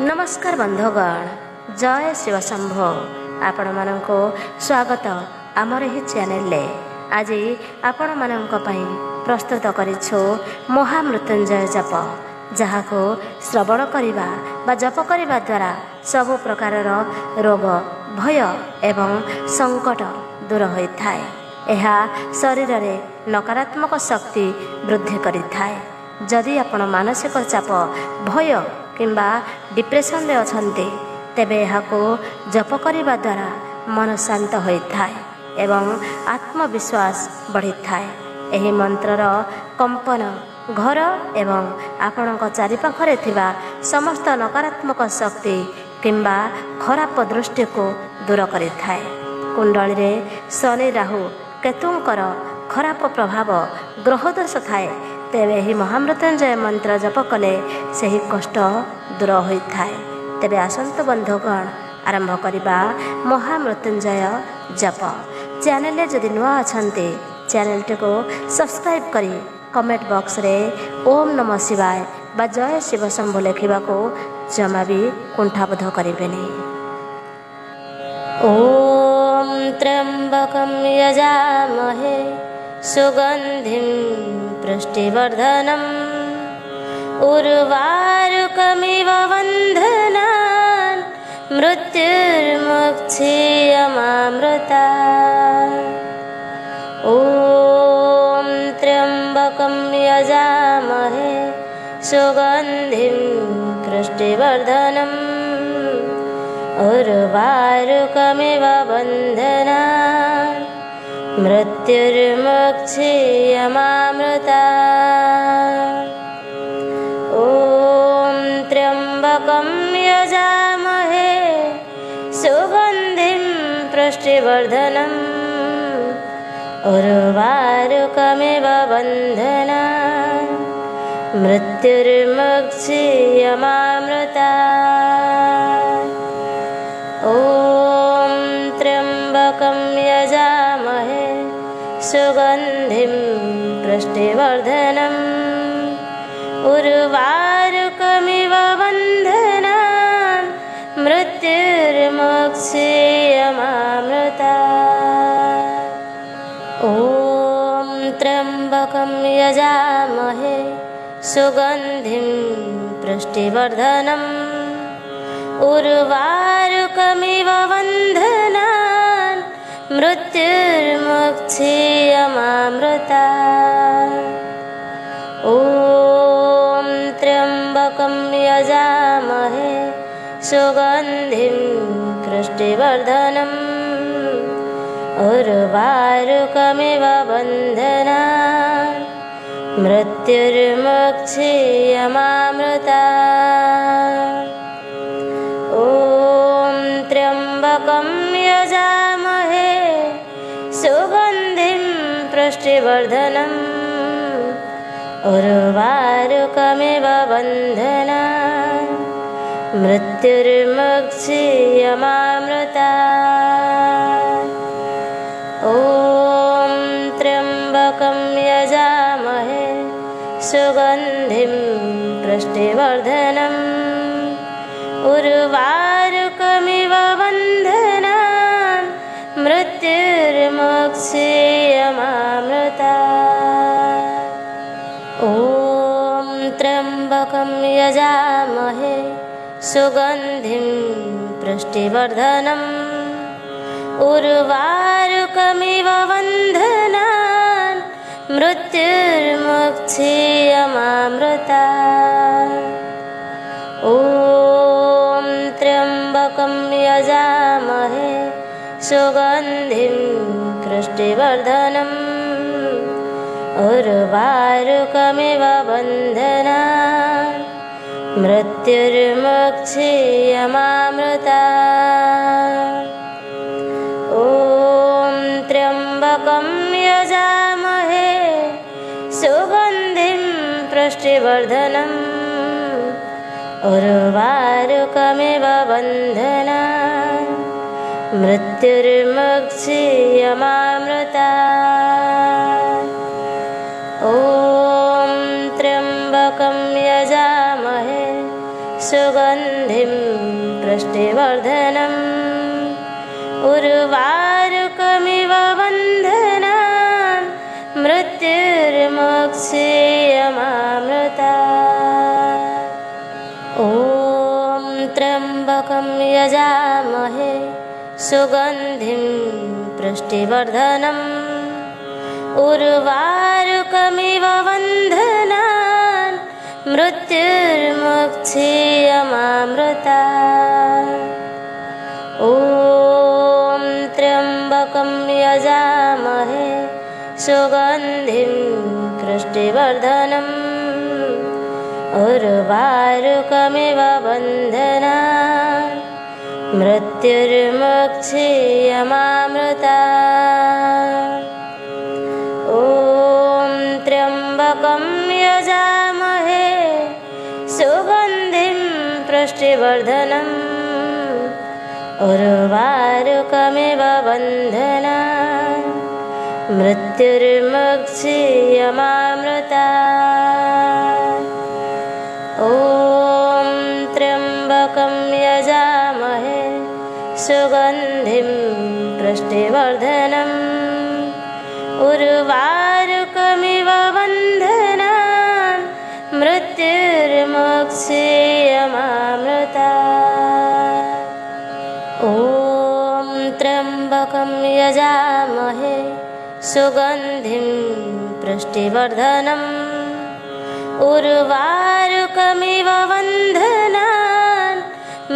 नमस्कार बंधुगण, जय शिवशंभो। आपण माननको स्वागत आमर ही चैनल। आज आपण माननक पई प्रस्तुत करिछु महामृत्युंजय जप, जहाको श्रवण करिबा बा जप करिबा द्वारा सब प्रकारर रोग भय एवं संकट दूर होइथाय। एहा शरीर रे नकारात्मक शक्ति वृद्धि करिथाय। जदि आपण मानसिक चाप भय किंबा डिप्रेशन रे अछन्ते तेबे एहाको जप करिबा द्वारा मन शांत होइथाय एवं आत्मविश्वास बढ़िथाय। एही मंत्रर कंपन घर एवं आपणक चारिपाखरे थिबा समस्त नकारात्मक शक्ति किंबा खराब दृष्टि को दूर करिथाय। कुंडली रे शनि राहु केतुंकर खराब प्रभाव ग्रह दोष थाए तेबे ही महामृत्युंजय मंत्र जप कले सही कष्ट दूर होइथाय। तेबे आसंत बंधुगण आरंभ करिबा महामृत्युंजय जप। चैनल जदि नुआ अछन्ते चैनल को सब्सक्राइब करी कमेंट बॉक्स रे ओम नमः शिवाय बा जय शिव शंभु लेखिबा को जमा भी कुंठाबोध करिबेनी। ओम त्र्यंबकं यजामहे सुगंधिं पुष्टिवर्धनम् उर्वारुकमिव बन्धनान् मृत्युर्मुक्षीयमामृतात्। ॐ त्र्यंबकं यजामहे सुगंधिं पुष्टिवर्धनम् उर्वारुकमिव बन्धनान् मृत्युर्मुक्षीयमामृतात्। ॐ त्र्यंबकं यजामहे सुगंधिं पुष्टिवर्धनम् उर्वारुकमिव बन्धनान् मृत्युर्मुक्षीयमामृतात्। ॐ त्र्यंबकं यजामहे सुगंधिं पुष्टिवर्धनम् उर्वारुकमिव बन्धनान् मृत्युर्मुक्षीयमामृतात्। ॐ त्र्यंबकं यजामहे सुगंधिं पुष्टिवर्धनम् उर्वारुकमिव बन्धनान् मृत्युर्मुक्षीयमामृतात्। ॐ त्र्यंबकं यजामहे सुगंधिं पुष्टिवर्धनम् उर्वारुकमिव बन्धनान् मृत्युर्मुक्षीयमामृतात्। ॐ त्र्यंबकं यजामहे सुगंधिं पुष्टिवर्धनम् उर्वारुकमिव बन्धनान् मृत्युर्मुक्षीयमामृतात्। ॐ त्र्यंबकं यजामहे सुगंधिं पुष्टिवर्धनम् उर्वारुकमिव बन्धनान् मृत्युर्मुक्षीयमामृतात्। ॐ त्र्यंबकं यजामहे सुगंधिं पुष्टिवर्धनम् उर्वारुकमिव बन्धनान् मृत्युर्मुक्षीयमामृतात्। ॐ त्र्यंबकं यजामहे सुगंधिं पुष्टिवर्धनम् उर्वारुकमिव बन्धनान् मृत्युर्मुक्षीयमामृतात्। ॐ त्र्यंबकं यजामहे सुगंधिं पुष्टिवर्धनम् उर्वारुकमिव बन्धनान् मृत्युर्मुक्षीयमामृतात्। ॐ त्र्यंबकं यजामहे सुगन्धिं पुष्टिवर्धनम् उर्वारुकमिव बन्धनान् मृत्युर्मुक्षीयमामृतात्। ॐ त्र्यम्बकं यजामहे सुगन्धिं पुष्टिवर्धनम् उर्वारुकमिव बन्धनान् मृत्युर्मुक्षीयमामृतात्। ॐ त्र्यम्बकं यजामहे सुगन्धिं पुष्टिवर्धनम् उर्वारुकमिव बन्धनान् मृत्युर्मुक्षीयमामृतात्। ॐ त्र्यम्बकं यजामहे सुगन्धिं पुष्टिवर्धनम् उर्वारुकमिव बन्धनान् मृत्युर्मुक्षीयमामृतात्। ॐ त्र्यम्बकं यजामहे सुगन्धिं पुष्टिवर्धनम् उर्वारुकमिव बन्धनान् मृत्युर्मुक्षीयमामृतात्। ॐ त्र्यम्बकं यजामहे सुगन्धिं पुष्टिवर्धनम् उर्वारुकमिव बन्धनान्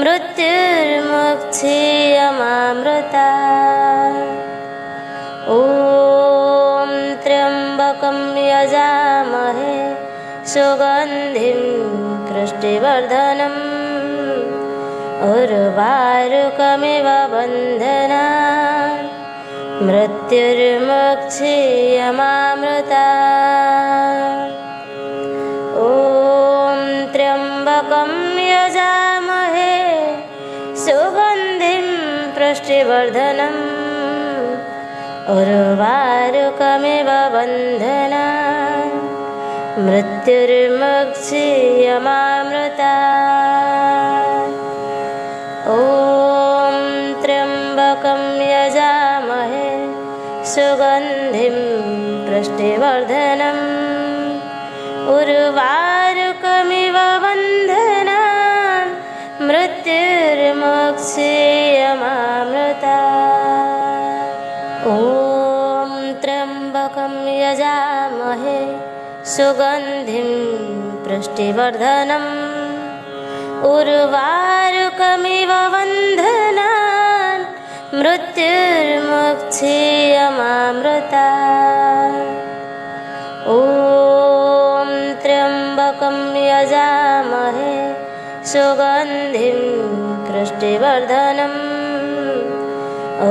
मृत्युर्मुक्षीयमामृतात्। ॐ त्र्यम्बकं यजामहे सुगन्धिं पुष्टिवर्धनम् उर्वारुकमिव बन्धनान् मृत्युर्मुक्षीयमामृतात्। ॐ त्र्यम्बकं यजामहे सुगन्धिं पुष्टिवर्धनम् उर्वारुकमिव बन्धनान् मृत्युर्मुक्षीयमामृतात्। ॐ त्र्यम्बकं यजामहे सुगन्धिं पुष्टिवर्धनम् उर्वारुकमिव बन्धनान् मृत्युर्मुक्षीयमामृतात्। ॐ त्र्यम्बकं यजामहे सुगन्धिं पुष्टिवर्धनम् उर्वारुकमिव बन्धनान् मृत्युर्मुक्षीयमामृतात्। ॐ त्र्यम्बकं यजामहे सुगन्धिं पुष्टिवर्धनम्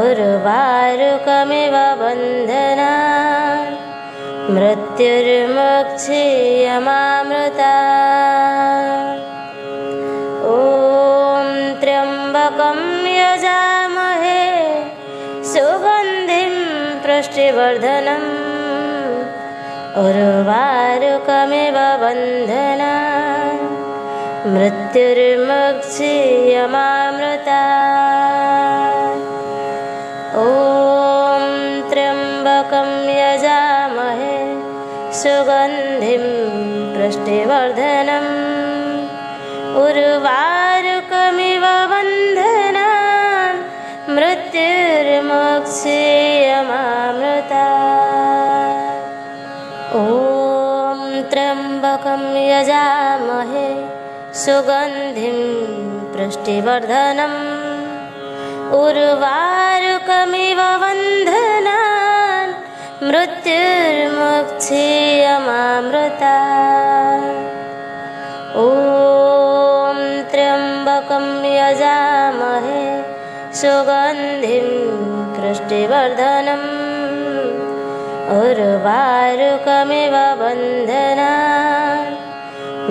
उर्वारुकमिव बन्धनान् मृत्युर्मुक्षीयमामृतात्। ॐ त्र्यम्बकं यजामहे सुगन्धिं पुष्टिवर्धनम् उर्वारुकमिव बन्धनान् मृत्युर्मुक्षीयमामृतात्। ॐ त्र्यम्बकं यजामहे सुगन्धिं पुष्टिवर्धनम् उर्वारुकमिव बन्धनान् मृत्युर्मुक्षीयमामृतात्। ॐ त्र्यम्बकं यजामहे सुगन्धिं पुष्टिवर्धनम् उर्वारुकमिव बन्धनान् मृत्युर्मुक्षीयमामृतात्। ॐ त्र्यम्बकं यजामहे सुगन्धिं पुष्टिवर्धनम् उर्वारुकमिव बन्धनान्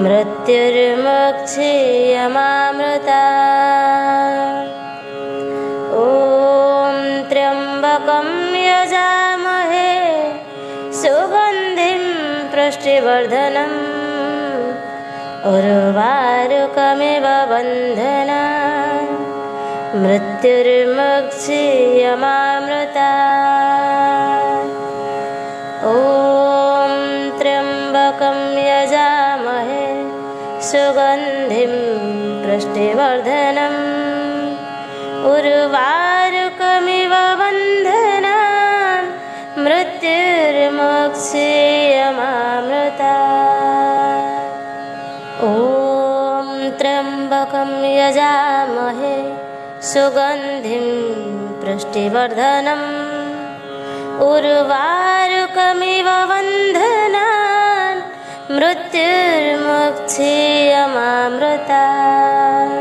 मृत्युर्मुक्षीयमामृतात्। ॐ त्र्यम्बकं यजामहे सुगन्धिं पुष्टिवर्धनम् उर्वारुकमिव बन्धनान् मृत्युर्मुक्षीयमामृतात्। ॐ त्र्यम्बकं यजामहे सुगन्धिं पुष्टिवर्धनम् उर्वारुकमिव बन्धनान् मृत्युर्मुक्षीयमामृतात्। ॐ त्र्यम्बकं यजामहे सुगन्धिं पुष्टिवर्धनम् उर्वारुकमिव बन्धनान् मृत्युर्मुक्षीयमामृतात्।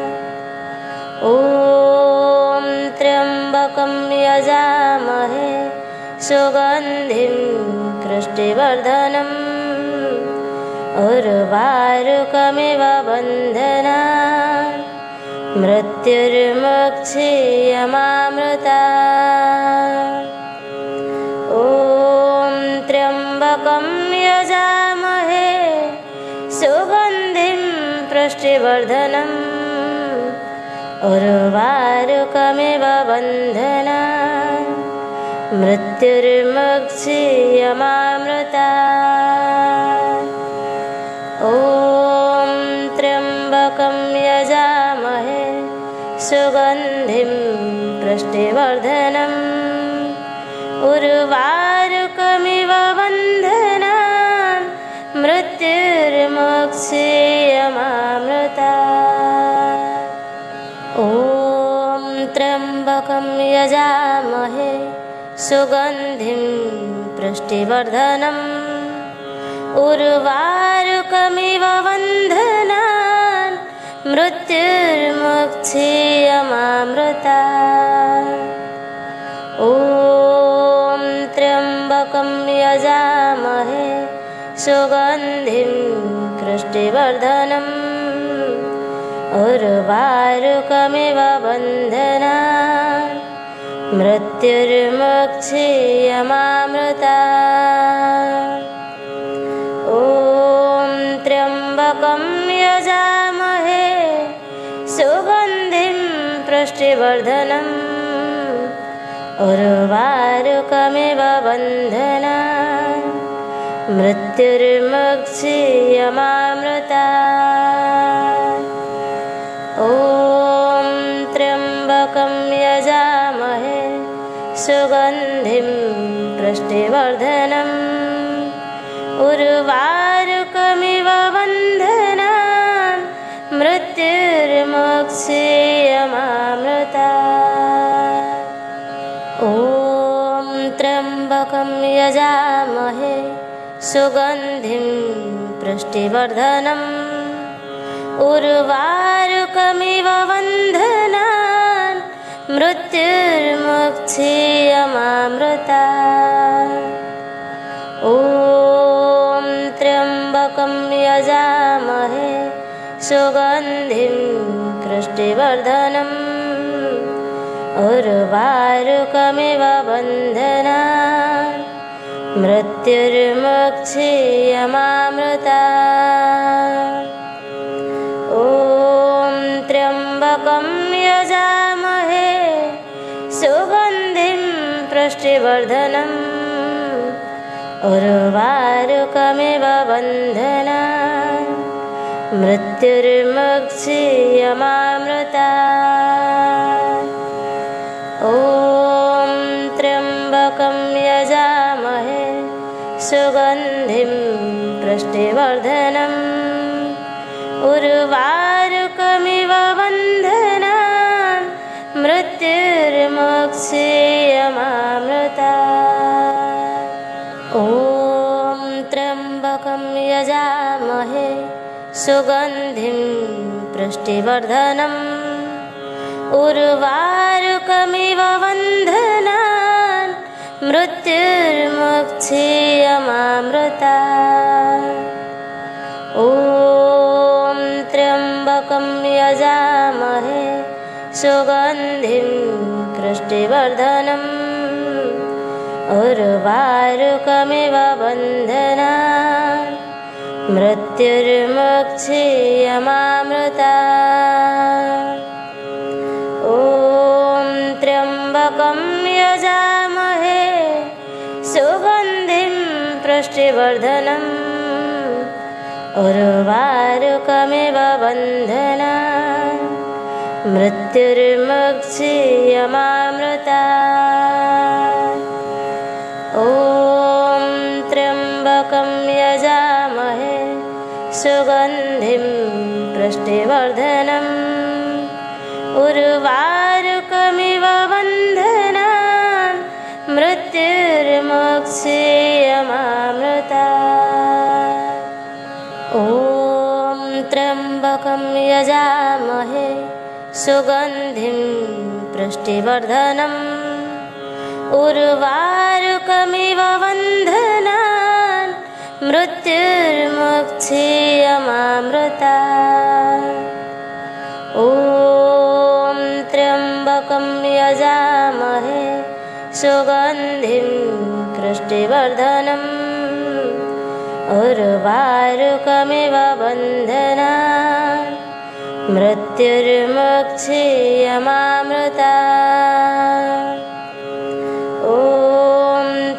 ॐ त्र्यम्बकं यजामहे सुगन्धिं पुष्टिवर्धनम् उर्वारुकमिव बन्धनान् मृत्युर्मुक्षीयमामृतात्। ॐ त्र्यम्बकं यजामहे सुगन्धिं पुष्टिवर्धनम् उर्वारुकमिव बन्धनान् मृत्युर्मुक्षीयमामृतात्। ॐ त्र्यम्बकं यजामहे सुगन्धिं पुष्टिवर्धनम् उर्वारुकमिव बन्धनान् मृत्युर्मुक्षीयमामृतात्। ॐ त्र्यम्बकं यजामहे सुगन्धिं पुष्टिवर्धनम् उर्वारुकमिव बन्धनान् मृत्युर्मुक्षीयमामृतात्। ॐ त्र्यम्बकं यजामहे सुगन्धिं पुष्टिवर्धनम् उर्वारुकमिव बन्धनान् मृत्युर्मुक्षीयमामृतात्। ॐ त्र्यम्बकं यजामहे सुगन्धिं पुष्टिवर्धनम् उर्वारुकमिव बन्धनान् मृत्युर्मुक्षीयमामृतात्। ॐ त्र्यम्बकं यजामहे सुगन्धिं पुष्टिवर्धनम् उर्वारुकमिव बन्धनान् मृत्युर्मुक्षीयमामृतात्। ॐ त्र्यम्बकं यजामहे सुगन्धिं पुष्टिवर्धनम् उर्वारुकमिव बन्धनान् मृत्युर्मुक्षीयमामृतात्। ॐ त्र्यम्बकं यजामहे सुगन्धिं पुष्टिवर्धनम् उर्वारुकमिव बन्धनान् मृत्युर्मुक्षीयमामृतात्। ॐ त्र्यम्बकं यजामहे सुगन्धिं पुष्टिवर्धनम् उर्वारुकमिव बन्धनान् मृत्युर्मुक्षीयमामृतात्। ॐ त्र्यम्बकं यजामहे सुगन्धिं पुष्टिवर्धनम् उर्वारुकमिव बन्धनान् मृत्युर्मुक्षीयमामृतात्। ॐ त्र्यम्बकं यजामहे सुगन्धिं पुष्टिवर्धनम् उर्वारुकमिव बन्धनान् मृत्युर्मुक्षीयमामृतात्। ॐ त्र्यम्बकं यजामहे सुगन्धिं पुष्टिवर्धनम् उर्वारुकमिव बन्धनान् मृत्युर्मुक्षीयमामृतात्। पुष्टिवर्धनम् उर्वारुकमिव बन्धनान् मृत्युर्मुक्षीयमामृतात्। ॐ त्र्यम्बकं यजामहे सुगन्धिं पुष्टिवर्धनम् उर्वारुकमिव बन्धनान् मृत्युर्मुक्षीयमामृतात्। ॐ त्र्यम्बकं यजामहे सुगन्धिं पुष्टिवर्धनम् उर्वारुकमिव बन्धनान् मृत्युर्मुक्षीयमामृतात्। ॐ त्र्यम्बकं यजामहे सुगन्धिं पुष्टिवर्धनम् उर्वारुकमिव बन्धनान् मृत्युर्मुक्षीयमामृतात्। ॐ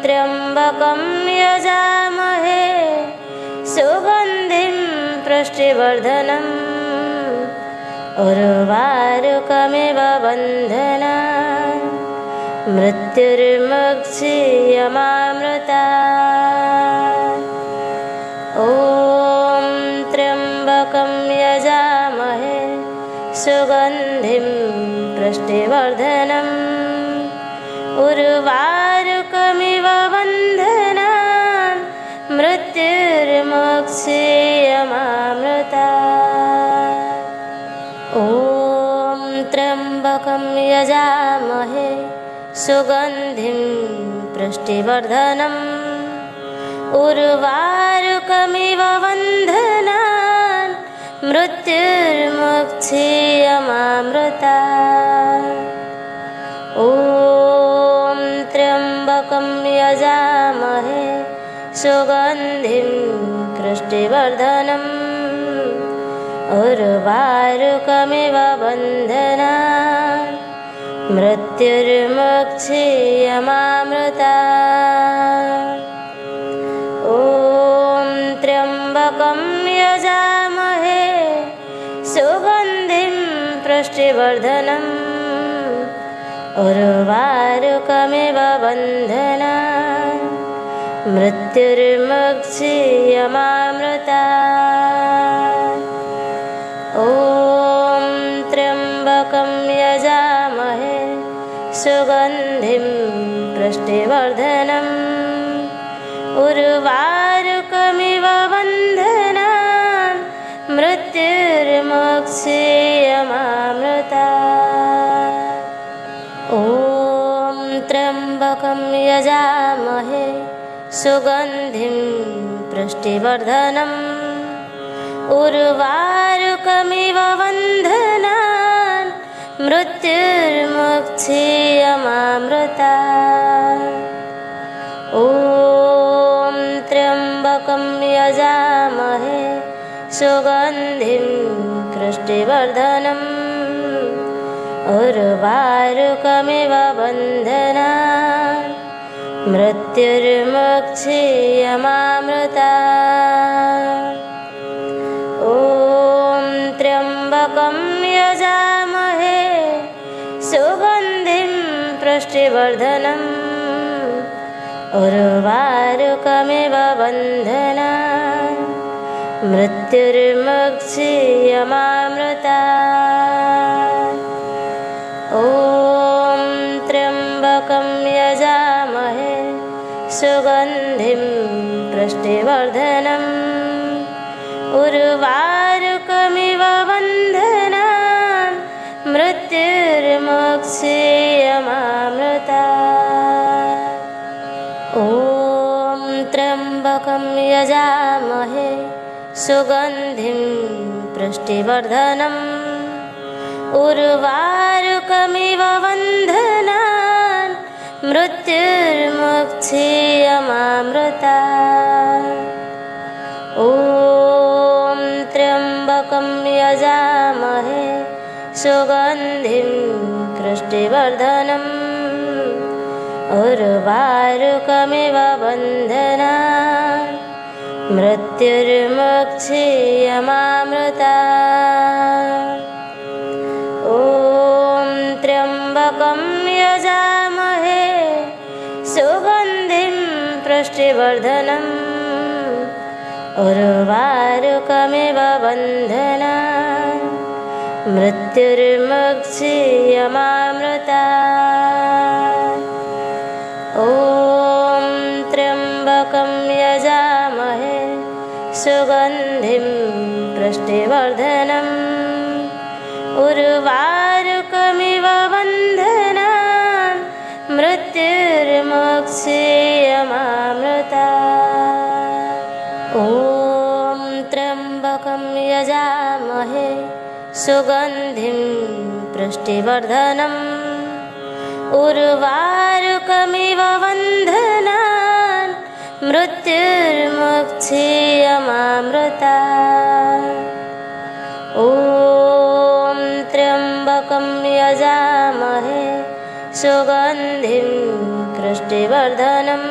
त्र्यम्बकं यजामहे सुगन्धिं पुष्टिवर्धनम् उर्वारुकमिव बन्धनान् मृत्युर्मुक्षीयमामृतात्। ॐ त्र्यम्बकं यजामहे सुगन्धिं पुष्टिवर्धनम् उर्वारुकमिव बन्धनान् मृत्युर्मुक्षीयमामृतात्। ॐ त्र्यम्बकं यजामहे सुगन्धिं पुष्टिवर्धनम् उर्वारुकमिव बन्धनान् मृत्युर्मुक्षीयमामृतात्। ॐ त्र्यम्बकं यजामहे सुगन्धिं पुष्टिवर्धनम् उर्वारुकमिव बन्धनान् मृत्युर्मुक्षीयमामृतात्। ॐ त्र्यम्बकं यजामहे सुगन्धिं पुष्टिवर्धनम् उर्वारुकमिव बन्धनान् मृत्युर्मुक्षीयमामृतात्। ॐ त्र्यम्बकं यजामहे सुगन्धिं पुष्टिवर्धनम् उर्वारुकमिव बन्धनान् मृत्युर्मुक्षीयमामृतात्। ॐ त्र्यम्बकं यजामहे सुगन्धिं पुष्टिवर्धनम् उर्वारुकमिव बन्धनान् मृत्युर्मुक्षीयमामृतात्। ॐ त्र्यम्बकं यजामहे सुगन्धिं पुष्टिवर्धनम् उर्वारुकमिव बन्धनान् मृत्युर्मुक्षीयमामृतात्। ॐ त्र्यम्बकं यजामहे सुगन्धिं पुष्टिवर्धनम् उर्वारुकमिव बन्धनान् मृत्युर्मुक्षीयमामृतात्। ॐ त्र्यम्बकं यजामहे सुगन्धिं पुष्टिवर्धनम् उर्वारुकमिव बन्धनान् मृत्युर्मुक्षीयमामृतात्। ॐ त्र्यम्बकं यजामहे सुगन्धिं पुष्टिवर्धनम् उर्वारुकमिव बन्धनान् मृत्युर्मुक्षीयमामृतात्। ॐ त्र्यम्बकं यजामहे सुगन्धिं पुष्टिवर्धनम् उर्वारुकमिव बन्धनान् मृत्युर्मुक्षीयमामृता। ॐ त्र्यम्बकं यजामहे सुगन्धिं पुष्टिवर्धनम् उर्वारुकमिव बन्धनान् मृत्युर्मुक्षीयमामृता। ॐ त्र्यम्बकं यजामहे सुगन्धिं पुष्टिवर्धनम् उर्वारुकमिव बन्धनान् मृत्युर्मुक्षीयमामृता। ॐ त्र्यम्बकं यजामहे सुगन्धिं पुष्टिवर्धनम् उर्वारुकमिव बन्धनान् मृत्युर्मुक्षीयमामृता। ॐ त्र्यम्बकं यजामहे सुगन्धिं पुष्टिवर्धनम्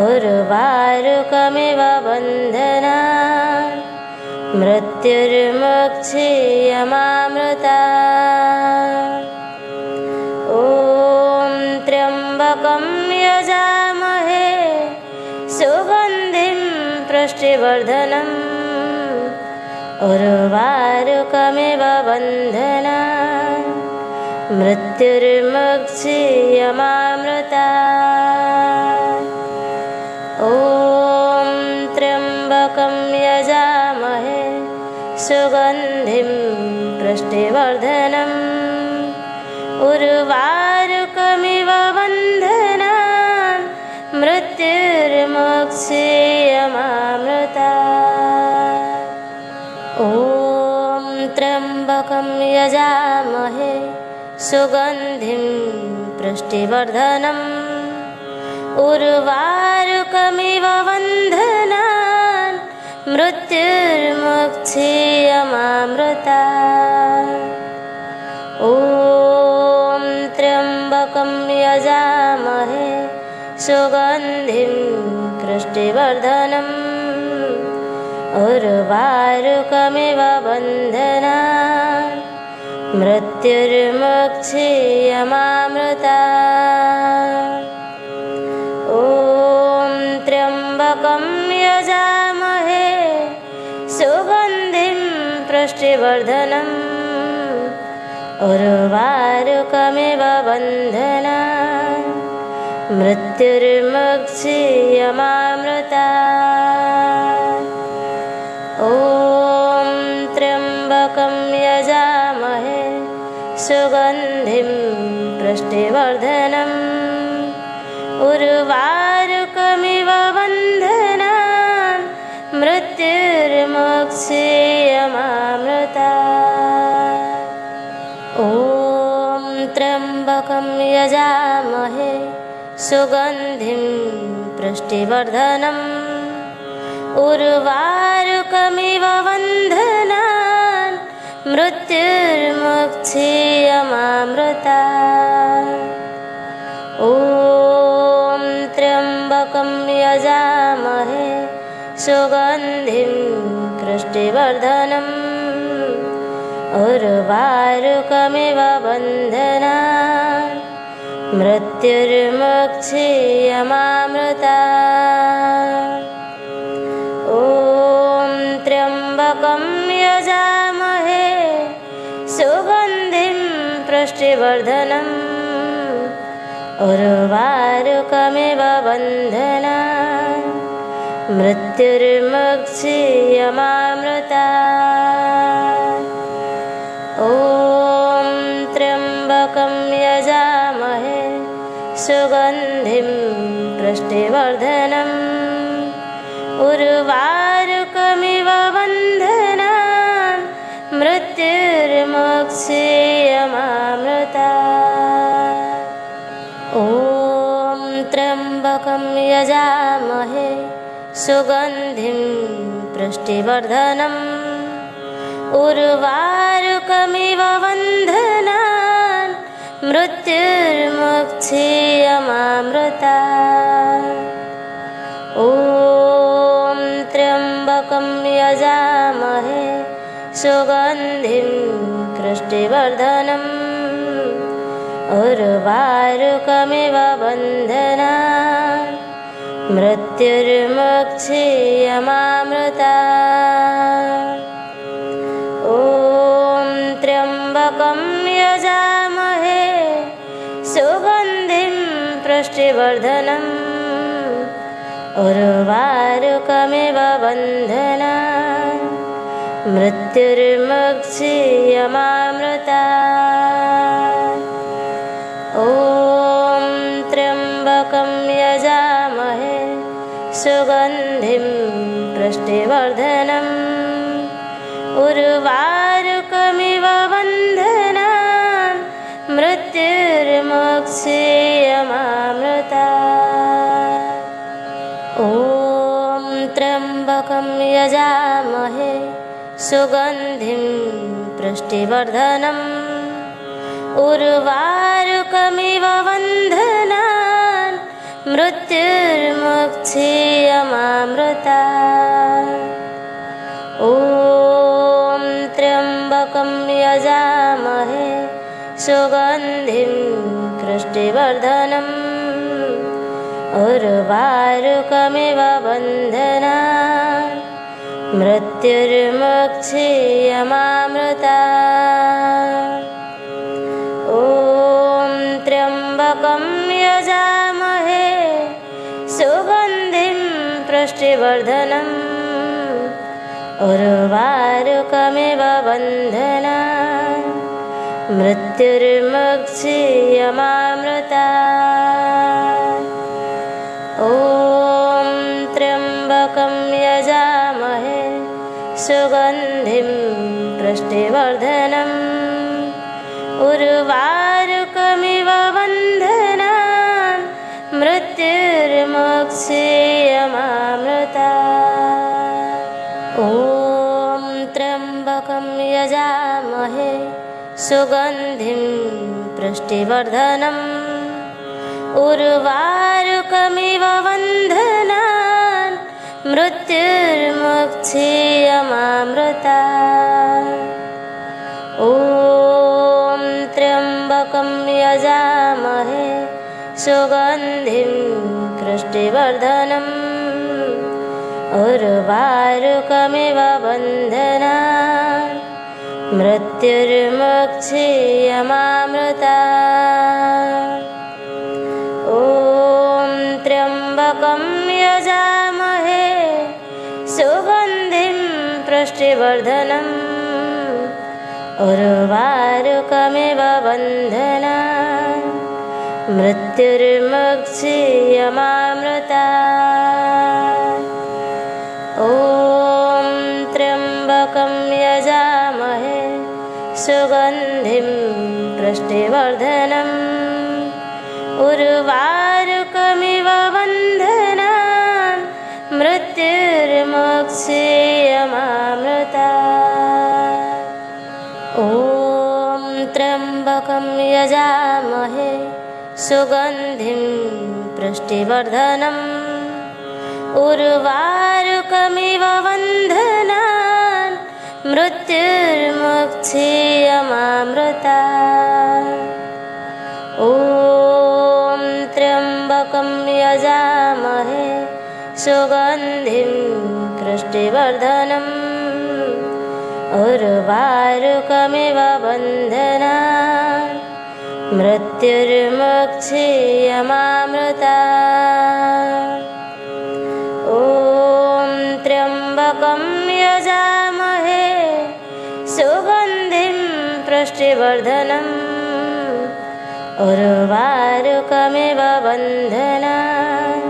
उर्वारुकमिव बन्धनान् मृत्युर्मुक्षीयमामृता। ॐ त्र्यम्बकं यजामहे सुगन्धिं पुष्टिवर्धनम् उर्वारुकमिव बन्धनान् मृत्युर्मुक्षीयमामृता। ॐ त्र्यम्बकं यजामहे सुगन्धिं पुष्टिवर्धनम् उर्वारुकमिव बन्धनान् मृत्युर्मुक्षीयमामृता। ॐ त्र्यम्बकं यजामहे सुगन्धिं पुष्टिवर्धनम् उर्वारुकमिव बन्धनान् मृत्युर्मुक्षीयमामृता। ॐ त्र्यम्बकं यजामहे सुगन्धिं पुष्टिवर्धनम् उर्वारुकमिव बन्धनान् मृत्युर्मुक्षीयमामृता। ॐ त्र्यम्बकं यजामहे सुगन्धिं पुष्टिवर्धनम् उर्वारुकमिव बन्धनान् मृत्युर्मुक्षीयमामृता। ॐ त्र्यम्बकं यजामहे सुगन्धिं पुष्टिवर्धनम् उर्वारुकमिव बन्धनान् मृत्युर्मुक्षीयमामृता। ॐ त्र्यम्बकं यजामहे सुगन्धिं पुष्टिवर्धनम् उर्वारुकमिव बन्धनान् मृत्युर्मुक्षीयमामृता। ॐ त्र्यम्बकं यजामहे सुगन्धिं पुष्टिवर्धनम् उर्वारुकमिव बन्धनान् मृत्युर्मुक्षीयमामृता। ॐ त्र्यम्बकं यजामहे सुगन्धिं पुष्टिवर्धनम् उर्वारुकमिव बन्धनान् मृत्युर्मुक्षीयमामृता। ॐ त्र्यम्बकं यजामहे सुगन्धिं पुष्टिवर्धनम् उर्वारुकमिव बन्धनान् मृत्युर्मुक्षीयमामृता। ॐ त्र्यम्बकं यजामहे सुगन्धिं पुष्टिवर्धनम् उर्वारुकमिव बन्धनान् मृत्युर्मुक्षीयमामृता। ॐ यजामहे सुगन्धिं पुष्टिवर्धनम् उर्वारुकमिव बन्धनान् मृत्युर्मुक्षीयमामृतात्। ॐ त्र्यम्बकं यजामहे सुगन्धिं पुष्टिवर्धनम् उर्वारुकमिव बन्धनान् मृत्युर्मुक्षीयमामृतात्। ॐ त्र्यम्बकं यजामहे सुगन्धिं पुष्टिवर्धनम् उर्वारुकमिव बन्धनान् मृत्युर्मुक्षीयमामृतात्। ॐ त्र्यम्बकं यजामहे सुगन्धिं पुष्टिवर्धनम् उर्वारुकमिव बन्धनान् मृत्युर्मुक्षीयमामृतात्। ॐ त्र्यम्बकं यजामहे सुगन्धिं पुष्टिवर्धनम् उर्वारुकमिव बन्धनान् मृत्युर्मुक्षीयमामृतात्। ॐ त्र्यम्बकं यजामहे सुगन्धिं पुष्टिवर्धनम् उर्वारुकमिव बन्धनान् मृत्युर्मुक्षीयमामृतात्। ॐ त्र्यम्बकं यजामहे सुगन्धिं पुष्टिवर्धनम् उर्वारुकमिव बन्धनान् मृत्युर्मुक्षीयमामृतात्। ॐ त्र्यम्बकं यजामहे सुगन्धिं पुष्टिवर्धनम् उर्वारुकमिव बन्धनान् मृत्युर्मुक्षीयमामृतात्। ॐ त्र्यम्बकं यजामहे सुगन्धिं पुष्टिवर्धनम् उर्वारुकमिव बन्धनान् मृत्युर्मुक्षीयमामृतात्। ॐ त्र्यम्बकं यजामहे सुगन्धिं पुष्टिवर्धनम् उर्वारुकमिव बन्धनान् मृत्युर्मुक्षीयमामृतात्। ॐ त्र्यम्बकं यजामहे सुगन्धिं पुष्टिवर्धनम् उर्वारुकमिव बन्धनान् मृत्युर्मुक्षीयमामृतात्। ॐ त्र्यम्बकं यजामहे सुगन्धिं पुष्टिवर्धनम् उर्वारुकमिव बन्धनान् मृत्युर्मुक्षीयमामृतात्। ॐ त्र्यम्बकं यजामहे सुगन्धिं पुष्टिवर्धनम् उर्वारुकमिव बन्धनान् मृत्युर्मुक्षीयमामृतात्। ॐ त्र्यम्बकं यजामहे सुगन्धिं पुष्टिवर्धनम् उर्वारुकमिव बन्धनान्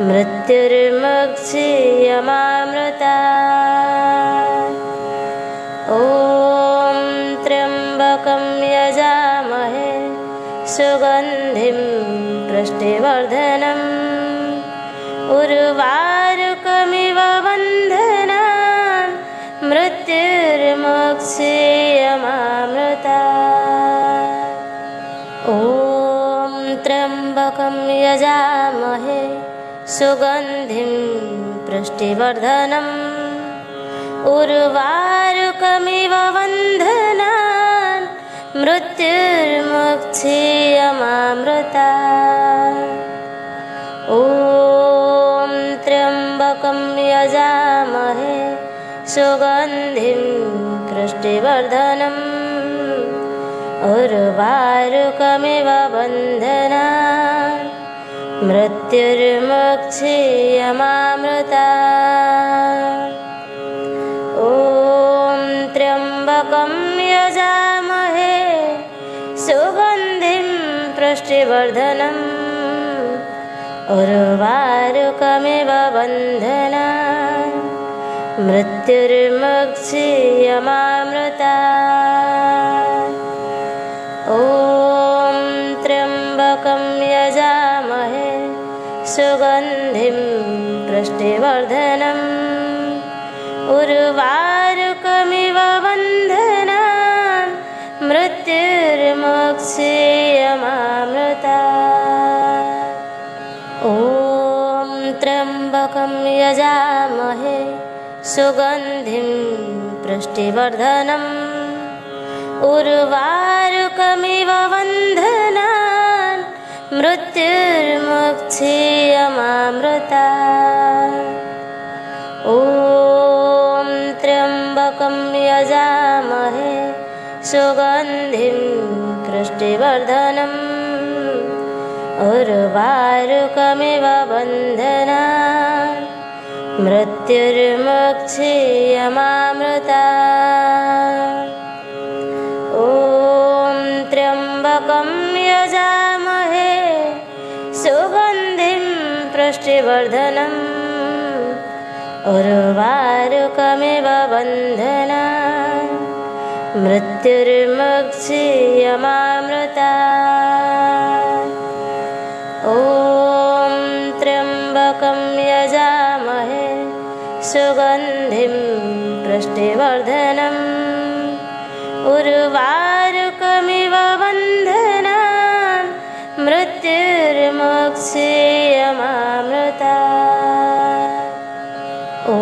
मृत्युर्मुक्षीयमामृतात्। ॐ त्र्यम्बकं यजामहे सुगन्धिं पुष्टिवर्धनम् उर्वारुकमिव बन्धनान् मृत्युर्मुक्षीयमामृतात्। ॐ त्र्यम्बकं यजामहे सुगन्धिं पुष्टिवर्धनम् उर्वारुकमिव बन्धनान् मृत्युर्मुक्षीयमामृता। ॐ त्र्यम्बकं यजामहे सुगन्धिं पुष्टिवर्धनम् उर्वारुकमिव बन्धनान् मृत्युर्मुक्षीयमामृता। ॐ त्र्यम्बकं यजामहे सुगन्धिं पुष्टिवर्धनम् उर्वारुकमिव बन्धनान् मृत्युर्मुक्षीयमामृता। ॐ त्र्यम्बकं यजामहे सुगन्धिं पुष्टिवर्धनम् उर्वारुकमिव बन्धनान् मृत्युर्मुक्षीयमामृता। ॐ त्र्यम्बकं यजामहे सुगन्धिं पुष्टिवर्धनम् उर्वारुकमिव बन्धनान् मृत्युर्मुक्षीयमामृता। ॐ त्र्यम्बकं यजामहे सुगन्धिं पुष्टिवर्धनम् उर्वारुकमिव बन्धनान् मृत्युर्मुक्षीयमामृता। ॐ त्र्यम्बकं यजामहे सुगन्धिं पुष्टिवर्धनम् उर्वारुकमिव बन्धनान् मृत्युर्मुक्षीयमामृता। ॐ त्र्यम्बकं यजामहे सुगन्धिं पुष्टिवर्धनम् उर्वारुकमिव बन्धनान् मृत्युर्मुक्षीयमामृता। ॐ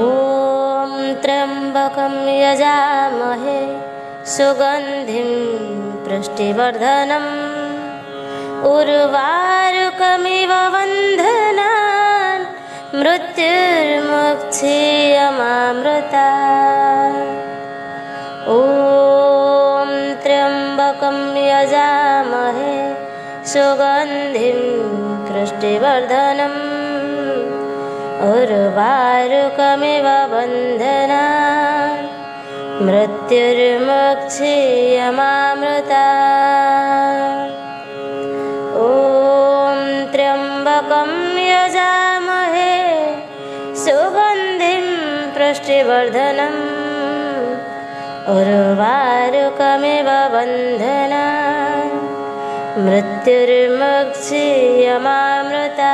त्र्यम्बकं यजामहे सुगन्धिं पुष्टिवर्धनम् उर्वारुकमिव बन्धनान् मृत्युर्मुक्षीयमामृता। ॐ त्र्यम्बकं यजामहे सुगन्धिं पुष्टिवर्धनम् उर्वारुकमिव बन्धनान् मृत्युर्मुक्षीयमामृता। ॐ त्र्यम्बकं यजामहे सुगन्धिं पुष्टिवर्धनम् उर्वारुकमिव बन्धनान् मृत्युर्मुक्षीयमामृता।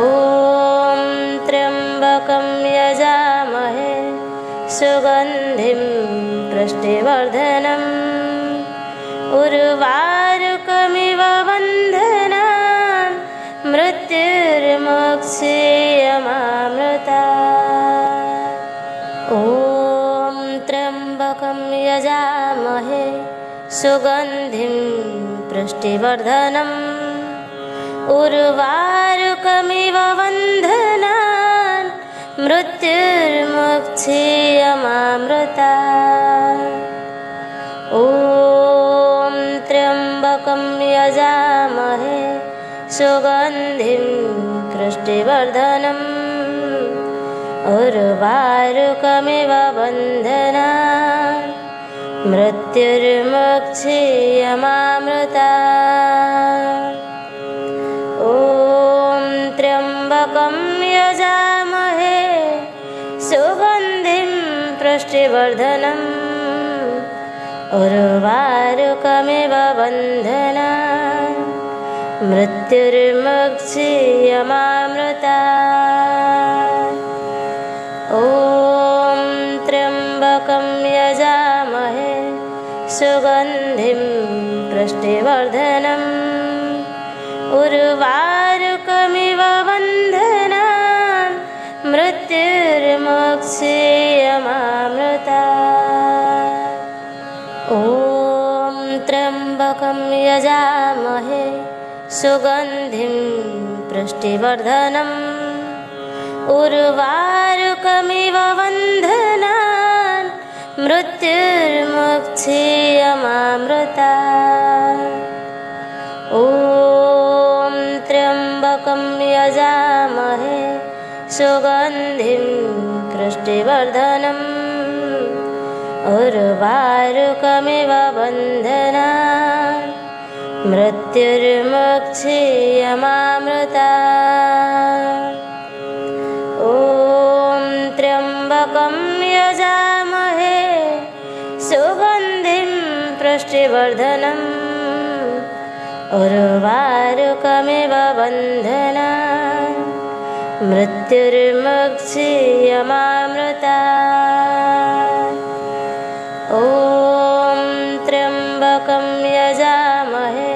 ॐ त्र्यम्बकं यजामहे सुगन्धिं पुष्टिवर्धनम् उर्वारुकमिव बन्धनान् मृत्युर्मुक्षीयमामृता। ॐ त्र्यम्बकं यजामहे सुगन्धिं पुष्टिवर्धनम् उर्वारुकमिव बन्धनान् मृत्युर्मुक्षीयमामृता। ॐ त्र्यम्बकं यजामहे सुगन्धिं पुष्टिवर्धनम् उर्वारुकमिव बन्धनान् मृत्युर्मुक्षीयमामृता। ॐ त्र्यम्बकं यजामहे सुगन्धिं पुष्टिवर्धनम् उर्वारुकमिव बन्धनान् मृत्युर्मुक्षीयमामृता। ॐ त्र्यम्बकं यजामहे सुगन्धिं पुष्टिवर्धनम् उर्वारुकमिव बन्धनान् मृत्युर्मुक्षीयमामृता। मृत्युर्मुक्षीयमामृता। ॐ त्र्यम्बकं यजामहे सुगन्धिं पुष्टिवर्धनम् उर्वारुकमिव बन्धनान् मृत्युर्मुक्षीयमामृता। ॐ त्र्यम्बकं यजामहे सुगन्धिं पुष्टिवर्धनम् उर्वारुकमिव बन्धनान् मृत्युर्मुक्षीयमामृता। ॐ त्र्यम्बकं यजामहे सुगन्धिं पुष्टिवर्धनम् उर्वारुकमिव बन्धनान् मृत्युर्मुक्षीयमामृता। ॐ त्र्यम्बकं यजामहे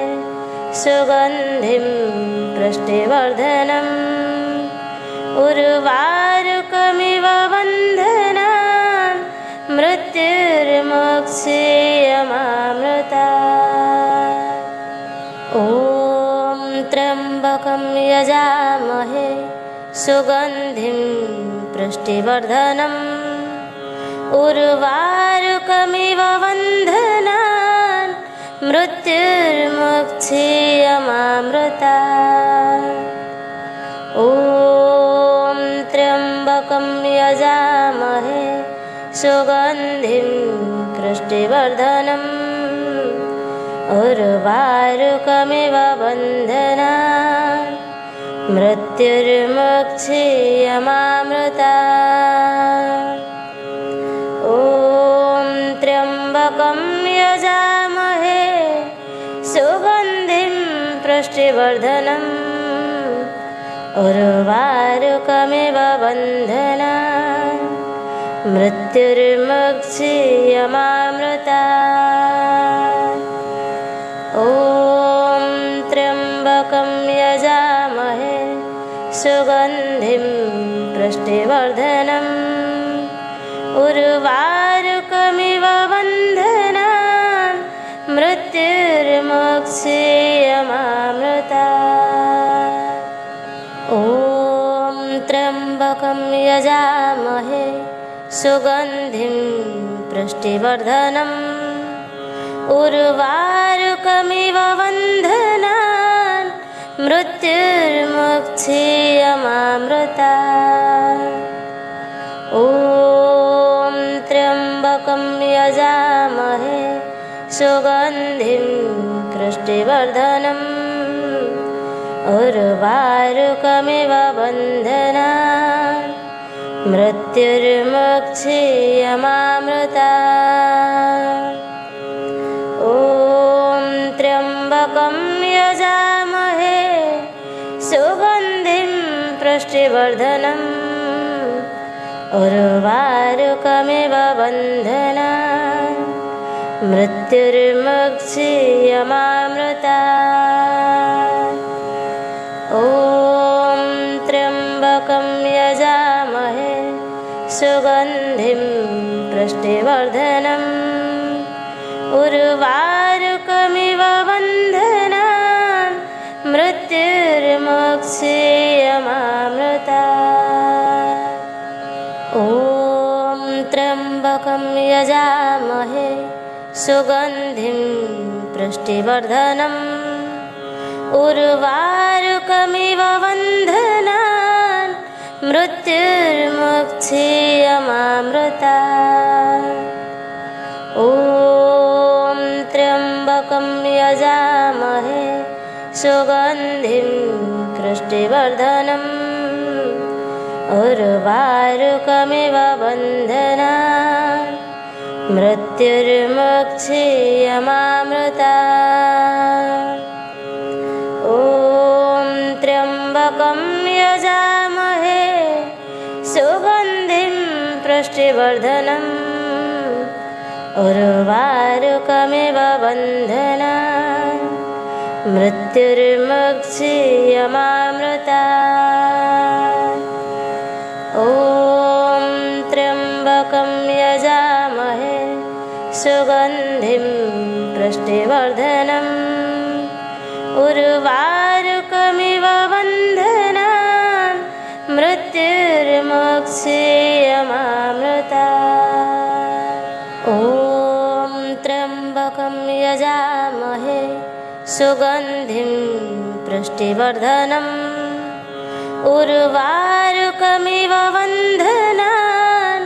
सुगन्धिं पुष्टिवर्धनम् उर्वारुकमिव बन्धनान् मृत्युर्मुक्षीयमामृता। ॐ त्र्यम्बकं यजामहे सुगन्धिं पुष्टिवर्धनम् उर्वारुकमिव बन्धनान् मृत्युर्मुक्षीयमामृता। ॐ त्र्यम्बकं यजामहे सुगन्धिं पुष्टिवर्धनम् उर्वारुकमिव बन्धनान् मृत्युर्मुक्षीयमामृता। ॐ त्र्यम्बकं यजामहे सुगन्धिं पुष्टिवर्धनम् उर्वारुकमिव बन्धनान् मृत्युर्मुक्षीयमामृता। ॐ त्र्यम्बकं यजामहे सुगन्धिं पुष्टिवर्धनम् उर्वारुकमिव बन्धनान् मृत्युर्मुक्षीयमामृता। ॐ त्र्यम्बकं यजामहे सुगन्धिं पुष्टिवर्धनम् उर्वारुकमिव बन्धनान् मृत्युर्मुक्षीयमामृता। ॐ त्र्यम्बकं यजामहे सुगन्धिं पुष्टिवर्धनम् उर्वारुकमिव बन्धनान् मृत्युर्मुक्षीयमामृता। ॐ त्र्यम्बकं यजामहे सुगन्धिं पुष्टिवर्धनम् उर्वारुकमिव बन्धनान् मृत्युर्मुक्षीयमामृता। ॐ त्र्यम्बकं यजामहे सुगन्धिं पुष्टिवर्धनम् उर्वारुकमिव बन्धनान् मृत्युर्मुक्षीयमामृता। ॐ त्र्यम्बकं यजामहे सुगन्धिं पुष्टिवर्धनम् उर्वारुकमिव बन्धनान् मृत्युर्मुक्षीयमामृता। ॐ त्र्यम्बकं यजामहे सुगन्धिं पुष्टिवर्धनम् उर्वारुकमिव बन्धनान् मृत्युर्मुक्षीयमामृता। ॐ त्र्यम्बकं यजामहे सुगन्धिं पुष्टिवर्धनम् उर्वारुकमिव बन्धनान् मृत्युर्मुक्षीयमामृता। ॐ त्र्यम्बकं यजामहे सुगन्धिं पुष्टिवर्धनम् उर्वारुकमिव बन्धनान् मृत्युर्मुक्षीयमामृतात्। ॐ त्र्यम्बकं यजामहे सुगन्धिं पुष्टिवर्धनम् उर्वारुकमिव बन्धनान्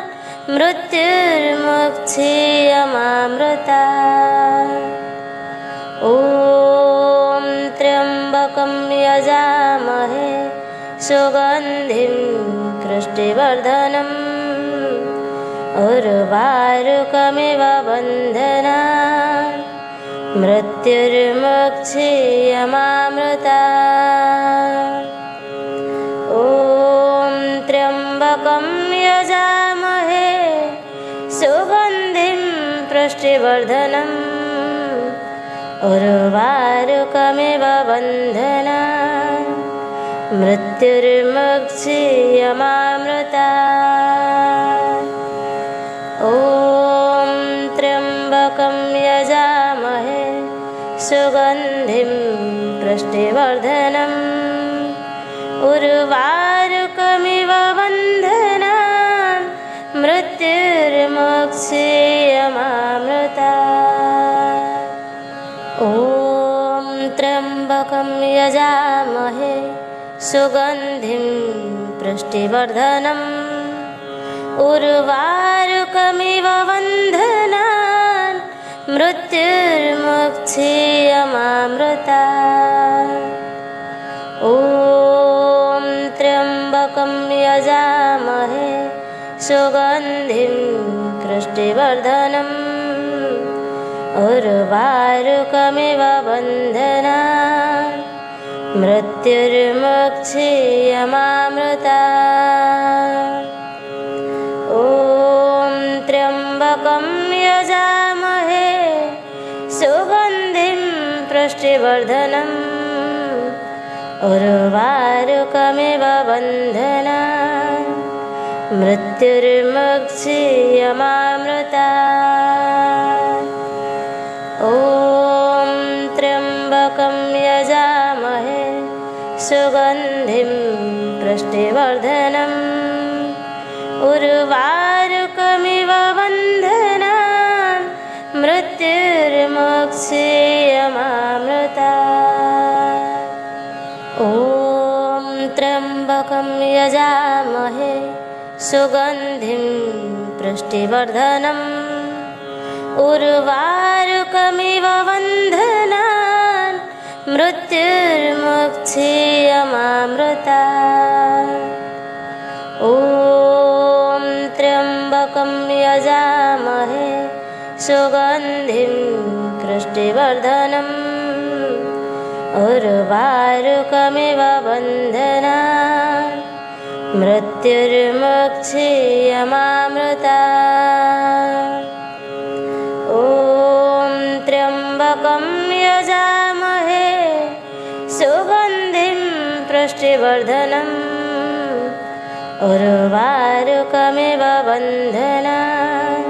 मृत्युर्मुक्षीयमामृतात्। ॐ त्र्यम्बकं यजामहे सुगन्धिं पुष्टिवर्धनम् उर्वारुकमिव बन्धनान् मृत्युर्मुक्षीयमामृतात्। ॐ त्र्यम्बकं यजामहे सुगन्धिं पुष्टिवर्धनम् उर्वारुकमिव बन्धनान् मृत्युर्मुक्षीयमामृतात्। ॐ त्र्यम्बकं यजामहे सुगन्धिं पुष्टिवर्धनम् उर्वारुकमिव बन्धनान् मृत्युर्मुक्षीयमामृतात्। ॐ त्र्यम्बकं यजामहे सुगन्धिं पुष्टिवर्धनम् उर्वारुकमिव बन्धनान् मृत्युर्मुक्षीयमामृतात्। ॐ त्र्यम्बकं यजामहे सुगन्धिं पुष्टिवर्धनम् उर्वारुकमिव बन्धनान् मृत्युर्मुक्षीयमामृतात्। ॐ त्र्यम्बकं यजामहे सुगन्धिं पुष्टिवर्धनम् उर्वारुकमिव बन्धनान् मृत्युर्मुक्षीयमामृतात्। ॐ त्र्यम्बकं यजामहे सुगन्धिं पुष्टिवर्धनम् उर्वारुकमिव बन्धनान् मृत्युर्मुक्षीयमामृतात्। ॐ त्र्यम्बकं यजामहे सुगन्धिं पुष्टिवर्धनम् उर्वारुकमिव बन्धनान् मृत्युर्मुक्षीयमामृतात्। ॐ त्र्यम्बकं यजामहे सुगन्धिं पुष्टिवर्धनम् उर्वारुकमिव बन्धनान् मृत्युर्मुक्षीयमामृतात्। ॐ त्र्यम्बकं यजामहे सुगन्धिं पुष्टिवर्धनम् उर्वारुकमिव बन्धनान्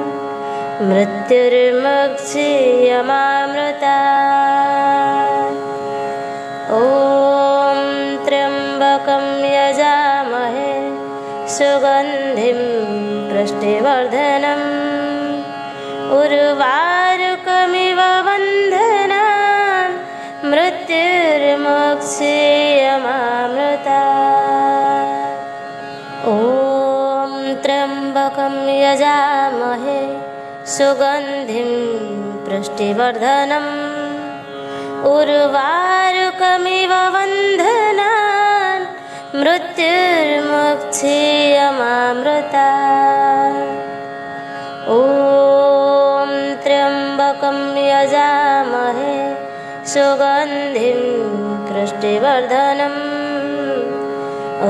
मृत्युर्मुक्षीयमामृतात्। ॐ त्र्यम्बकं यजामहे सुगन्धिं पुष्टिवर्धनम् उर्वारुकमिव बन्धनान् मृत्युर्मुक्षीयमामृतात्। ॐ त्र्यम्बकं यजामहे सुगन्धिं पुष्टिवर्धनम् उर्वारुकमिव बन्धनान् मृत्युर्मुक्षीयमामृतात्। ॐ त्र्यम्बकं यजामहे सुगन्धिं पुष्टिवर्धनम्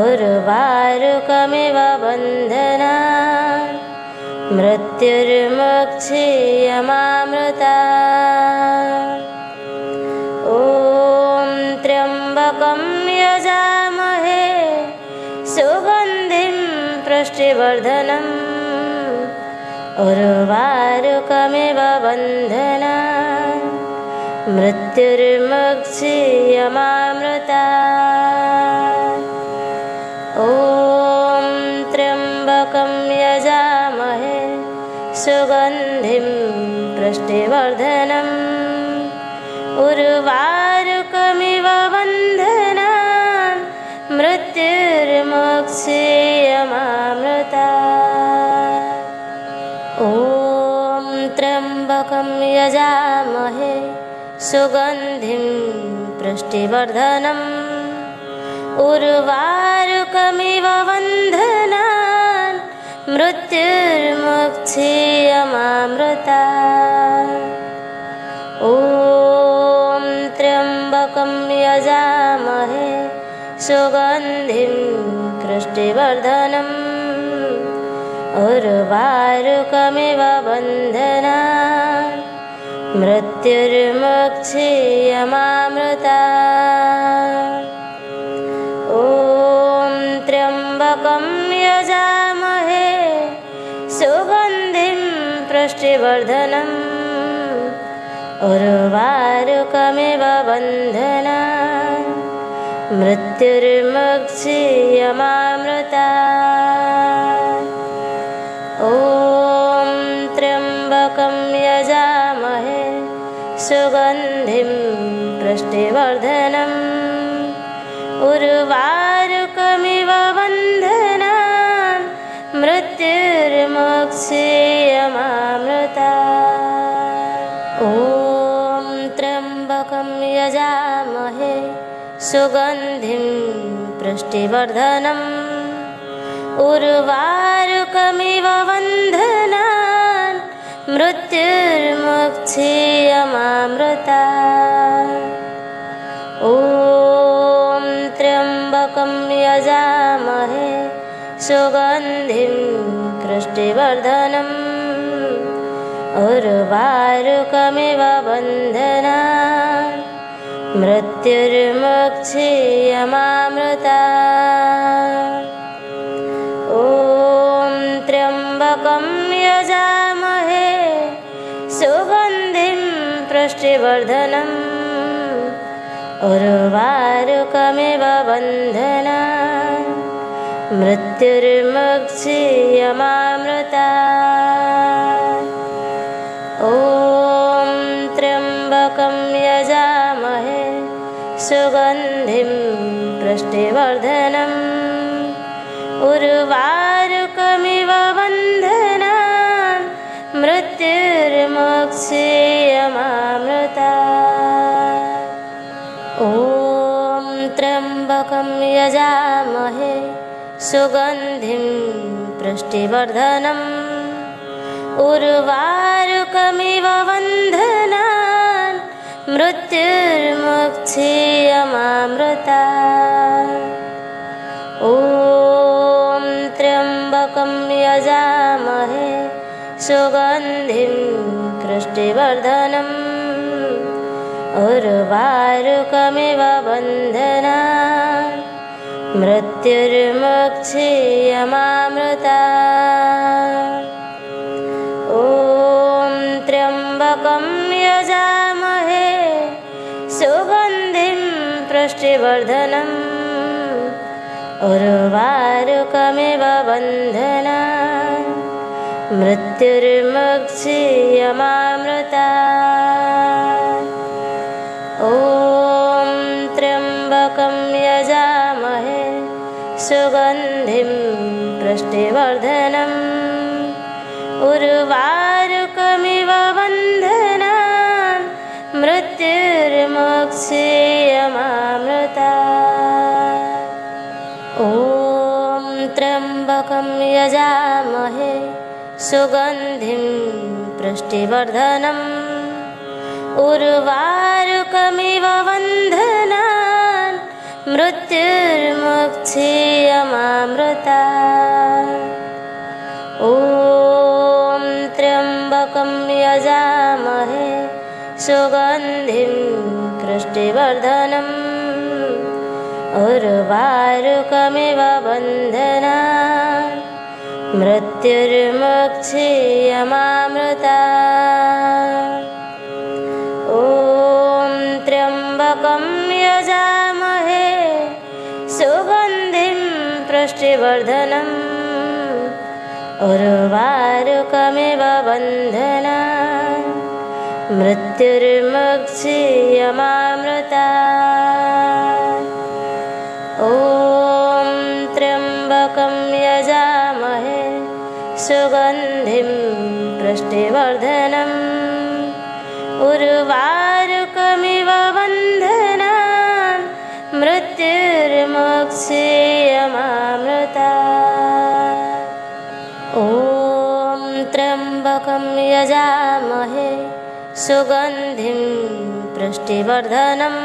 उर्वारुकमिव बन्धनान् मृत्युर्मुक्षीयमामृतात्। ॐ त्र्यम्बकं यजामहे सुगन्धिं पुष्टिवर्धनम् उर्वारुकमिव बन्धना मृत्युर्मुक्षीयमामृता। ॐ त्र्यम्बकं यजामहे सुगन्धिं पुष्टिवर्धनम् उर्वारुकमिव बन्धना मृत्युर्मुक्षीयमामृता। ॐ त्र्यम्बकं यजामहे सुगन्धिं पुष्टिवर्धनम् उर्वारुकमिव बन्धनान् मृत्युर्मुक्षीयमामृता। ॐ त्र्यम्बकं यजामहे सुगन्धिं पुष्टिवर्धनम् उर्वारुकमिव बन्धनान् मृत्युर्मुक्षीयमामृता। ॐ त्र्यम्बकं यजामहे सुगन्धिं पुष्टिवर्धनम् उर्वारुकमिव बन्धनान् मृत्युर्मुक्षीयमामृता। ॐ त्र्यम्बकं यजामहे सुगन्धिं पुष्टिवर्धनम् उर्वारुकमिव बन्धनान् मृत्युर्मुक्षीयमामृता। ॐ त्र्यम्बकं यजामहे सुगन्धिं पुष्टिवर्धनम् उर्वारुकमिव बन्धनान् मृत्युर्मुक्षीयमामृता। ॐ त्र्यम्बकं यजामहे सुगन्धिं पुष्टिवर्धनम् उर्वारुकमिव बन्धनान् मृत्युर्मुक्षीयमामृता। ॐ त्र्यम्बकं यजामहे सुगन्धिं पुष्टिवर्धनम् उर्वारुकमिव बन्धनान् मृत्युर्मुक्षीयमामृता। ॐ त्र्यम्बकं यजामहे सुगन्धिं पुष्टिवर्धनम् उर्वारुकमिव बन्धनान् मृत्युर्मुक्षीयमामृता। ॐ त्र्यम्बकं यजामहे सुगन्धिं पुष्टिवर्धनम् उर्वारुकमिव बन्धनान् मृत्युर्मुक्षीयमामृता। ॐ त्र्यम्बकं यजामहे सुगन्धिं पुष्टिवर्धनम् उर्वारुकमिव बन्धनान् मृत्युर्मुक्षीयमामृता। ॐ त्र्यम्बकं यजामहे सुगन्धिं पुष्टिवर्धनम् उर्वारुकमिव बन्धनान् मृत्युर्मुक्षीयमामृता। ॐ त्र्यम्बकं यजामहे सुगन्धिं पुष्टिवर्धनम् उर्वारुकमिव बन्धनान् मृत्युर्मुक्षीयमामृता। ॐ त्र्यम्बकं यजामहे सुगन्धिं पुष्टिवर्धनम् उर्वारुकमिव बन्धनान् मृत्युर्मुक्षीयमामृता। ॐ त्र्यम्बकं यजामहे सुगन्धिं पुष्टिवर्धनम् उर्वारुकमिव बन्धनान् मृत्युर्मुक्षीयमामृता। ॐ त्र्यम्बकं यजामहे सुगन्धिं पुष्टिवर्धनम् उर्वारुकमिव बन्धनान् मृत्युर्मुक्षीयमामृता। ॐ त्र्यम्बकं यजामहे सुगन्धिं पुष्टिवर्धनम् उर्वारुकमिव बन्धनान् मृत्युर्मुक्षीयमामृता। ॐ त्र्यम्बकं यजामहे सुगन्धिं पुष्टिवर्धनम्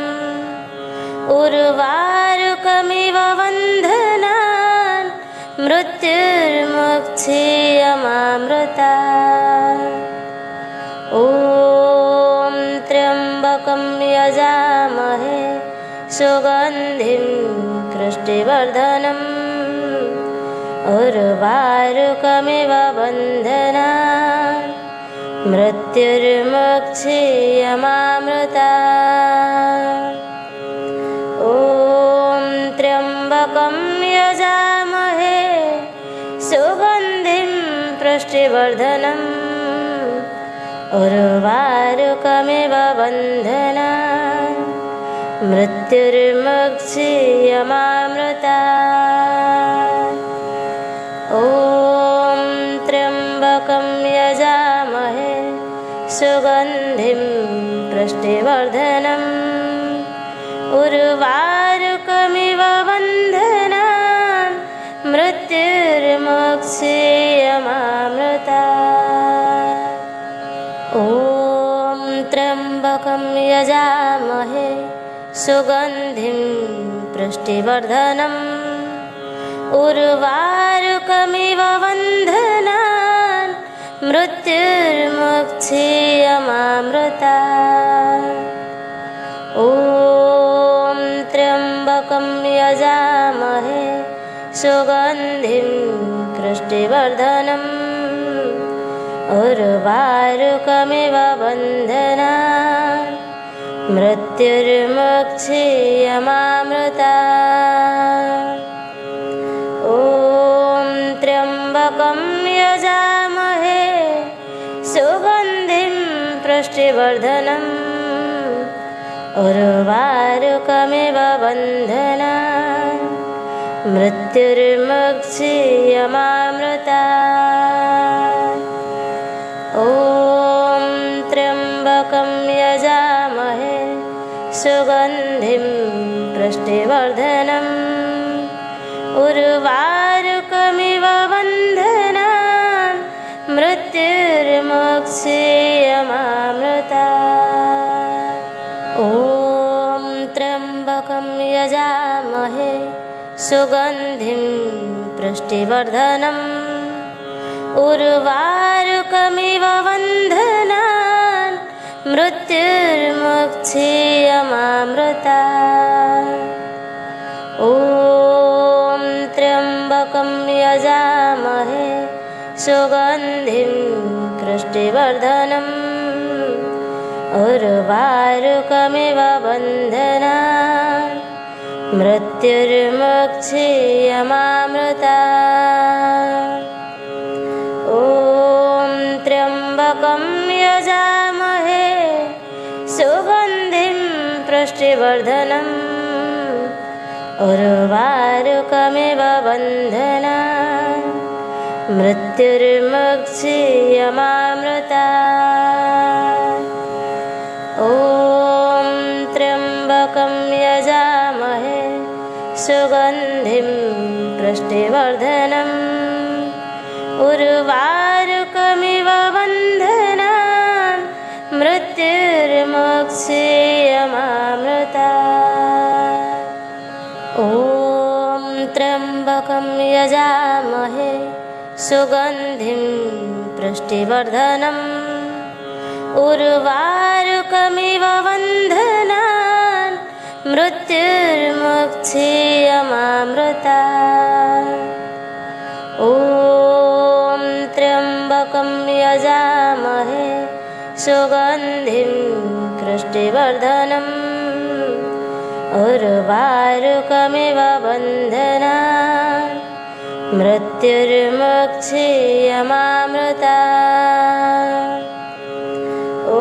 उर्वारुकमिव बन्धनान् मृत्युर्मुक्षीयमामृता। ॐ त्र्यम्बकं यजामहे सुगन्धिं पुष्टिवर्धनम् उर्वारुकमिव बन्धनान् मृत्युर्मुक्षीयमामृता। ॐ त्र्यम्बकं यजामहे सुगन्धिं पुष्टिवर्धनम् उर्वारुकमिव बन्धनान् मृत्युर्मुक्षीयमामृता। ॐ त्र्यम्बकं यजामहे सुगन्धिं पुष्टिवर्धनम् उर्वारुकमिव बन्धनान् मृत्युर्मुक्षीयमामृता। ॐ त्र्यम्बकं यजामहे सुगन्धिं पुष्टिवर्धनम् उर्वारुकमिव बन्धनान् मृत्युर्मुक्षीयमामृता। ॐ त्र्यम्बकं यजामहे सुगन्धिं पुष्टिवर्धनम् उर्वारुकमिव बन्धनान् मृत्युर्मुक्षीयमामृता। ॐ त्र्यम्बकं यजामहे सुगन्धिं पुष्टिवर्धनम् उर्वारुकमिव बन्धनान् मृत्युर्मुक्षीयमामृता। ॐ त्र्यम्बकं यजामहे सुगन्धिं पुष्टिवर्धनम् उर्वारुकमिव बन्धनान् मृत्युर्मुक्षीयमामृता। ॐ त्र्यम्बकं यजामहे सुगन्धिं पुष्टिवर्धनम् उर्वारुकमिव बन्धनान् मृत्युर्मुक्षीयमामृता। ॐ त्र्यम्बकं यजामहे सुगन्धिं पुष्टिवर्धनम् उर्वारुकमिव बन्धनान् मृत्युर्मुक्षीयमामृता। ॐ त्र्यम्बकं यजामहे सुगन्धिं पुष्टिवर्धनम् उर्वारुकमिव बन्धनान् मृत्युर्मुक्षीयमामृता। ॐ त्र्यम्बकं यजामहे सुगन्धिं पुष्टिवर्धनम् उर्वारुकमिव बन्धनान् मृत्युर्मुक्षीयमामृता। ॐ त्र्यम्बकं यजामहे सुगन्धिं पुष्टिवर्धनम् उर्वारुकमिव बन्धनान् मृत्युर्मुक्षीयमामृता। ॐ त्र्यम्बकं यजामहे सुगन्धिं पुष्टिवर्धनम् उर्वारुकमिव बन्धनान् मृत्युर्मुक्षीयमामृतात्। ॐ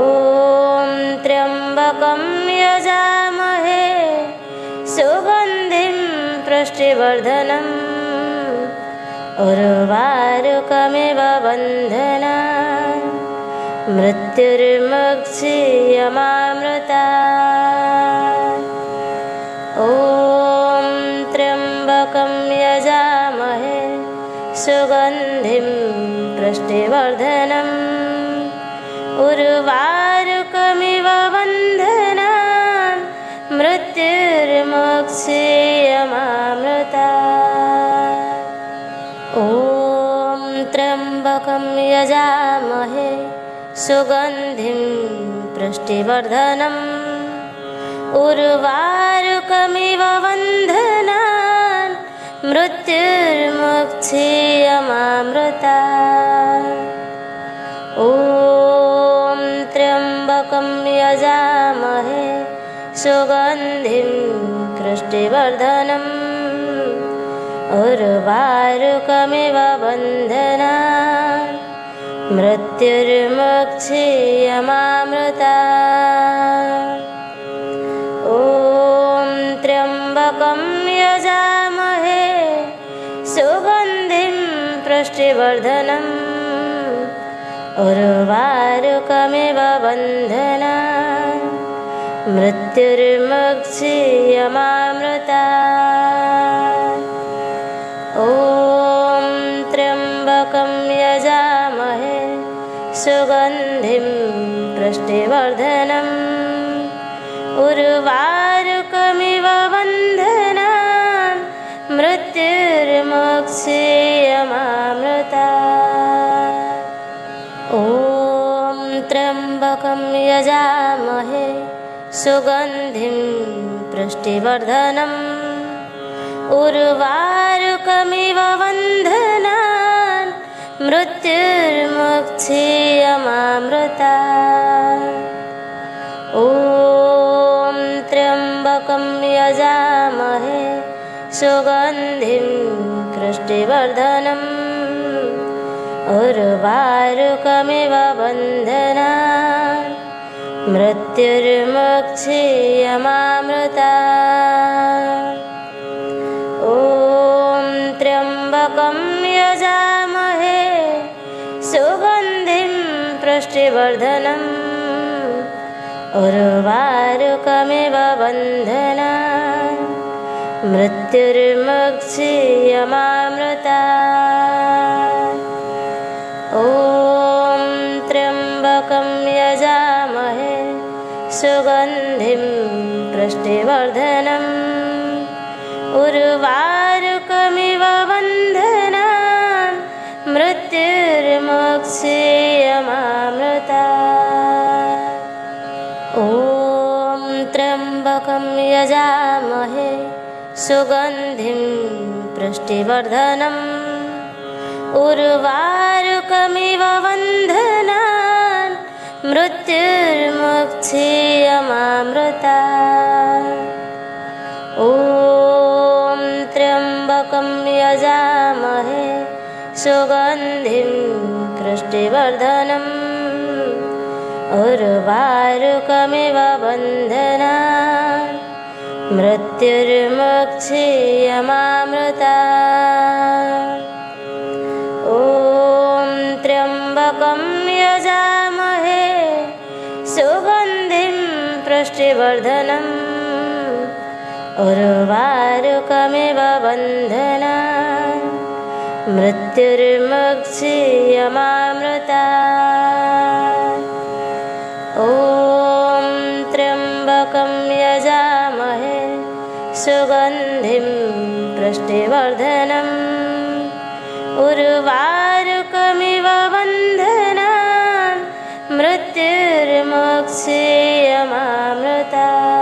त्र्यम्बकं यजामहे सुगन्धिं पुष्टिवर्धनम् उर्वारुकमिव बन्धनान् मृत्युर्मुक्षीयमामृतात्। ॐ त्र्यम्बकं यजामहे सुगन्धिं पुष्टिवर्धनम् उर्वारुकमिव बन्धनान् मृत्युर्मुक्षीयमामृतात्। ॐ त्र्यम्बकं यजामहे सुगन्धिं पुष्टिवर्धनम् उर्वारुकमिव बन्धनान् मृत्युर्मुक्षीयमामृतात्। ॐ त्र्यम्बकं यजामहे सुगन्धिं पुष्टिवर्धनम् उर्वारुकमिव बन्धनान् मृत्युर्मुक्षीयमामृतात्। ॐ त्र्यम्बकं यजामहे सुगन्धिं पुष्टिवर्धनम् उर्वारुकमिव बन्धनान् मृत्युर्मुक्षीयमामृतात्। ॐ त्र्यम्बकं यजामहे सुगन्धिं पुष्टिवर्धनम् उर्वारुकमिव बन्धनान् मृत्युर्मुक्षीयमामृतात्। ॐ त्र्यम्बकं यजामहे सुगन्धिं पुष्टिवर्धनम् उर्वारुकमिव बन्धनान् मृत्युर्मुक्षीयमामृतात्। ॐ त्र्यम्बकं यजामहे सुगन्धिं पुष्टिवर्धनम् उर्वारुकमिव बन्धनान् मृत्युर्मुक्षीयमामृतात्। ॐ त्र्यम्बकं यजामहे सुगन्धिं पुष्टिवर्धनम् उर्वारुकमिव बन्धनान् मृत्युर्मुक्षीयमामृतात्। ॐ त्र्यम्बकं यजामहे सुगन्धिं पुष्टिवर्धनम् उर्वारुकमिव बन्धनान् मृत्युर्मुक्षीयमामृतात्। ॐ त्र्यम्बकं यजामहे सुगन्धिं पुष्टिवर्धनम् उर्वारुकमिव बन्धनान् मृत्युर्मुक्षीयमामृतात्। ॐ त्र्यम्बकं यजामहे सुगन्धिं पुष्टिवर्धनम् उर्वारुकमिव बन्धनान् मृत्युर्मुक्षीयमामृतात्। ॐ त्र्यम्बकं यजामहे सुगन्धिं पुष्टिवर्धनम् उर्वारुकमिव बन्धनान् मृत्युर्मुक्षीयमामृतात्। ॐ त्र्यम्बकं यजामहे सुगन्धिं पुष्टिवर्धनम् उर्वारुकमिव बन्धनान् मृत्युर्मुक्षीयमामृतात्।